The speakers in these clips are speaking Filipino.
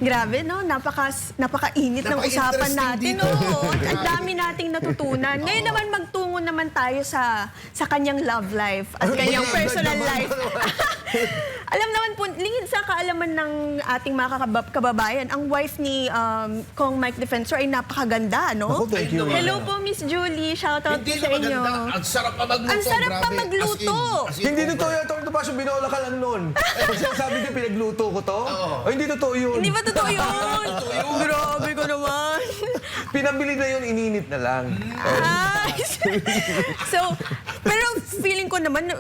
Grabe, no? Napakainit ng usapan natin. dito. Oo. Ang dami nating natutunan. Ngayon naman, magtungo naman tayo sa kanyang love life at kanyang personal life. Alam naman po, lingid sa kaalaman ng ating mga kababayan, ang wife ni Kong Mike Defensor ay napakaganda, no? Ako, thank you. Hello po, Miss Julie. Shoutout po Hindi sa na inyo. maganda. Ang sarap pa magluto. Ang sarap pa grabe. magluto. As in, Hindi over. totoo yan. Ito pa siya, binola ka lang nun. Pag sinasabi niya, pinagluto ko to. O, hindi totoo yun. Hindi ba totoo yun? Grabe ko naman. Pinabili na yun, ininit na lang. Ah, so, pero feeling ko naman,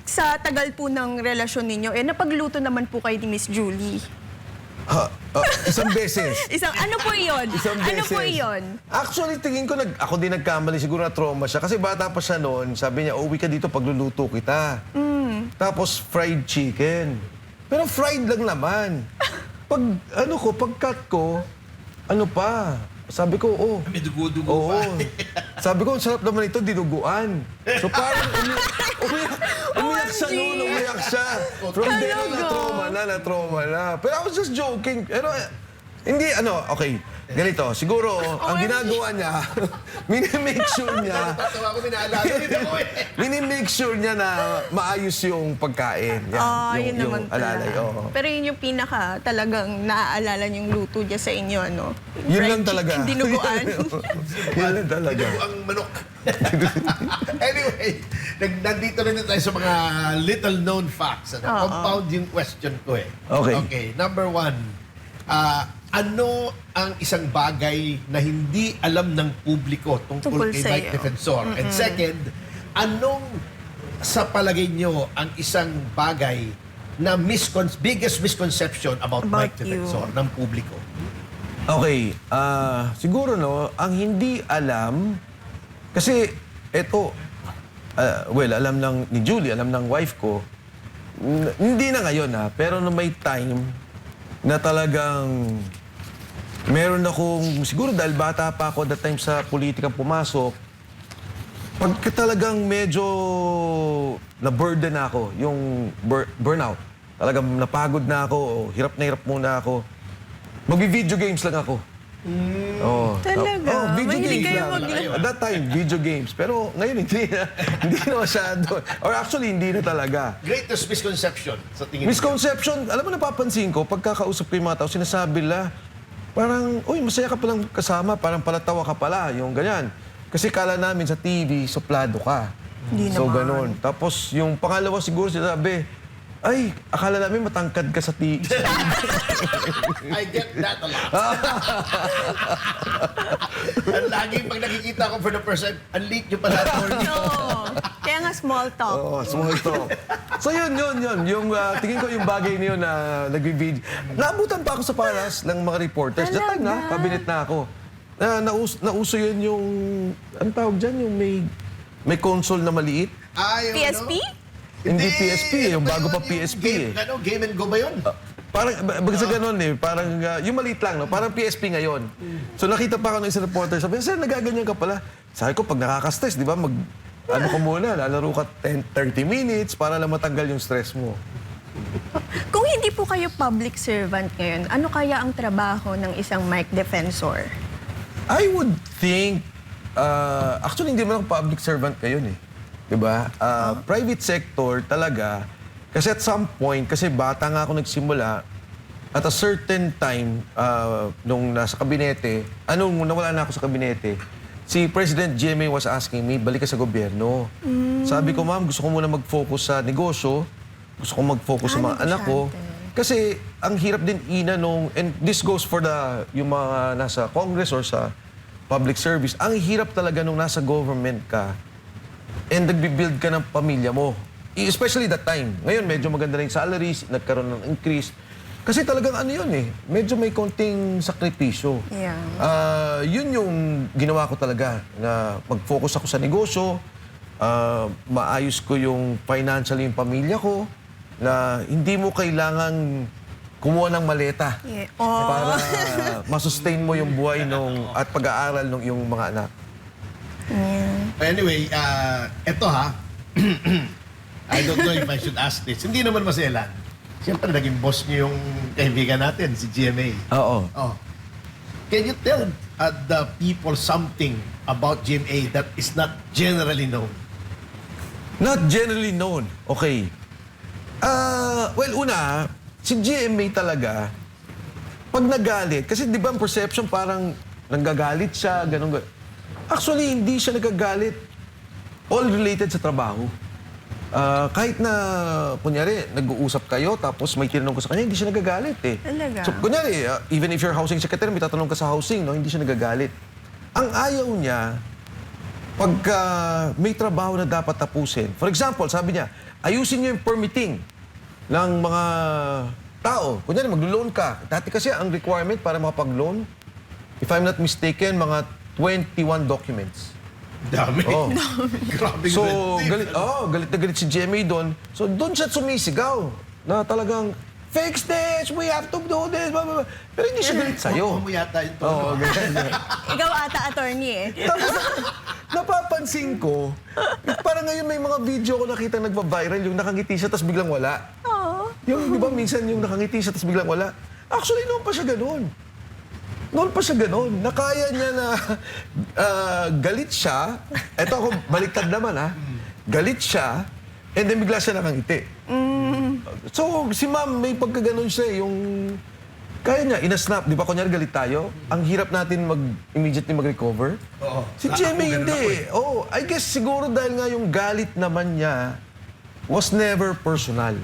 sa tagal po ng relasyon ninyo, napagluto naman po kayo ni Miss Julie. Isang beses. Ano po iyon? Isang Ano beses. po iyon? Actually, tingin ko, ako din nagkamali. Siguro na-trauma siya. Kasi bata pa siya noon, sabi niya, uwi ka dito, pagluluto kita. Tapos, fried chicken. Pero fried lang naman. Pag-cut ko, ano pa? Sabi ko, May dugo-dugo Oo. pa. Sabi ko, ang sarap naman ito, dinuguan. So parang umiyak siya noon, umiyak siya. From there, na-trauma na. Pero I was just joking. Pero hindi, okay. Ganito, siguro, ang ginagawa niya, minimake sure niya, Tatawa ko, minaalala din ako eh. minimake sure niya na maayos yung pagkain. Yan, Yun naman alalay. pala. Oo. Pero yun yung pinaka talagang naaalala niyong luto niya sa inyo, ano? Yun Fried lang talaga. chicken, dinuguan. Yun lang talaga. Dinugo ang manok. Anyway, nandito na tayo sa mga little known facts. Compound yung question ko eh. Okay. Number one, ano ang isang bagay na hindi alam ng publiko Tungkol tungkol kay Mike sa'yo. Defensor? And second, anong sa palagay nyo ang isang bagay na biggest misconception about Mike you. Defensor ng publiko? Okay, siguro ang hindi alam, kasi eto, alam ng ni Julie, alam ng wife ko, hindi na ngayon pero no may time na talagang meron akong, siguro dahil bata pa ako that time sa politika pumasok, pagka talagang medyo na-burden ako, yung burnout, talagang napagod na ako, hirap na hirap muna ako, mag-video games lang ako. Talaga? Video Mahilig games kayo lang. maglaro? At that time, video games. Pero ngayon, hindi na masyado. Or actually, hindi na talaga. Greatest misconception sa tingin mo? Misconception, alam mo, napapansin ko, pagkakausap ko yung mga tao, sinasabi nila, parang, uy, masaya ka palang kasama, parang palatawa ka pala, yung ganyan. Kasi kala namin sa TV, suplado ka. Hindi So, naman. ganun. Tapos, yung pangalawa siguro sinasabi, ay, akala namin matangkad ka sa TV. I get that a lot. Ang laging pag nakikita ko for the first time, ang liit nyo pala. Oo. Kaya nga small talk. Oo, small talk. So yun. Yung, tingin ko yung bagay na yun na nag-video. Naabutan pa ako sa paras ng mga reporters. That time Talaga? cabinet na ako. Nauso yun yung, anong tawag dyan? Yung may console na maliit. PSP? Hindi PSP, yung bago pa PSP Game and go ba yun? Parang, sa ganun parang, yung maliit lang, parang PSP ngayon. So nakita pa ako ng isang reporter, sabi, sir, nagaganyan ka pala. Sabi ko, pag nakaka-stress, di ba, ano ka muna, lalaro ka 30 minutes para lang matanggal yung stress mo. Kung hindi po kayo public servant ngayon, ano kaya ang trabaho ng isang Mike Defensor? I would think, actually hindi mo ako public servant ngayon Diba? Private sector talaga, kasi at some point, kasi bata nga ako nagsimula, at a certain time, nung nasa kabinete, nung nawala na ako sa kabinete, si President GMA was asking me, balik ka sa gobyerno. Sabi ko, ma'am, gusto ko muna mag-focus sa negosyo, gusto ko mag-focus sa mga anak ko. Kasi ang hirap din and this goes for yung mga nasa Congress or sa public service, ang hirap talaga nung nasa government ka, and nagbibuild ka ng pamilya mo. Especially that time. Ngayon, medyo maganda na yung salaries, nagkaroon ng increase. Kasi talagang medyo may konting sakripisyo. Yeah. Yun yung ginawa ko talaga, na mag-focus ako sa negosyo, maayos ko yung financially yung pamilya ko, na hindi mo kailangan kumuha ng maleta para masustain mo yung buhay at pag-aaral ng yung mga anak. Anyway, eto I don't know if I should ask this. Hindi naman maselan. Siyempre, naging boss niyo yung kaibigan natin, si GMA. Oo. Oh. Can you tell the people something about GMA that is not generally known? Not generally known. Okay. Well, una, si GMA talaga, pag nagalit, kasi di ba ang perception parang nanggagalit siya, ganun. Actually, hindi siya nagagalit. All related sa trabaho. Kahit na, kunyari, nag-uusap kayo, tapos may tinanong ko sa kanya, hindi siya nagagalit eh. Talaga? So, kunyari, even if you're housing secretary, may tatanong ka sa housing, no, hindi siya nagagalit. Ang ayaw niya, pagka may trabaho na dapat tapusin. For example, sabi niya, ayusin niyo yung permitting ng mga tao. Kunyari, maglo-loan ka. Dati kasi ang requirement para makapag-loan, if I'm not mistaken, mga 21 documents. Dami. Oh. Grabe So, red tape. galit na galit si GMA doon. So, doon siya sumisigaw na talagang, fix this, we have to do this, blah, blah, blah. Pero hindi siya galit sa'yo. Mo yata yung tono. Oo, ganyan. Ikaw ata attorney eh. Tapos, napapansin ko, parang ngayon may mga video ko nakita nagpa-viral, yung nakangiti siya tapos biglang wala. Oo. Yung, di ba, minsan yung nakangiti siya tapos biglang wala. Actually, noon pa siya ganun. Noon pa siya ganun. Nakaya niya na galit siya. Eto ako, baliktad naman ha. Galit siya, and then bigla siya nakangiti. So, si ma'am, may pagkaganon siya yung... Kaya niya, ina-snap. Di ba, kunyari galit tayo, ang hirap natin immediately mag-recover. Oo. Si Ako, Jemmy ganun hindi. ako eh. Oh, I guess siguro dahil nga yung galit naman niya was never personal.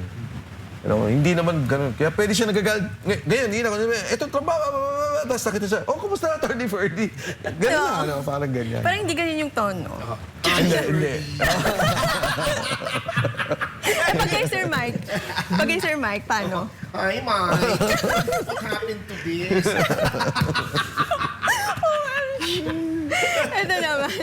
You know, hindi naman ganun. Kaya pwede siya nagagalit. Ngayon, hindi na. Ito trabaho. Tapos nakita siya, oh, kumusta na, Attorney Ferdy? Ganun na, ano, parang ganyan. Parang hindi ganyan yung tono. Hindi. Eh, pag kay Sir Mike, paano? Hi, Mike. What happened to this? Ito naman.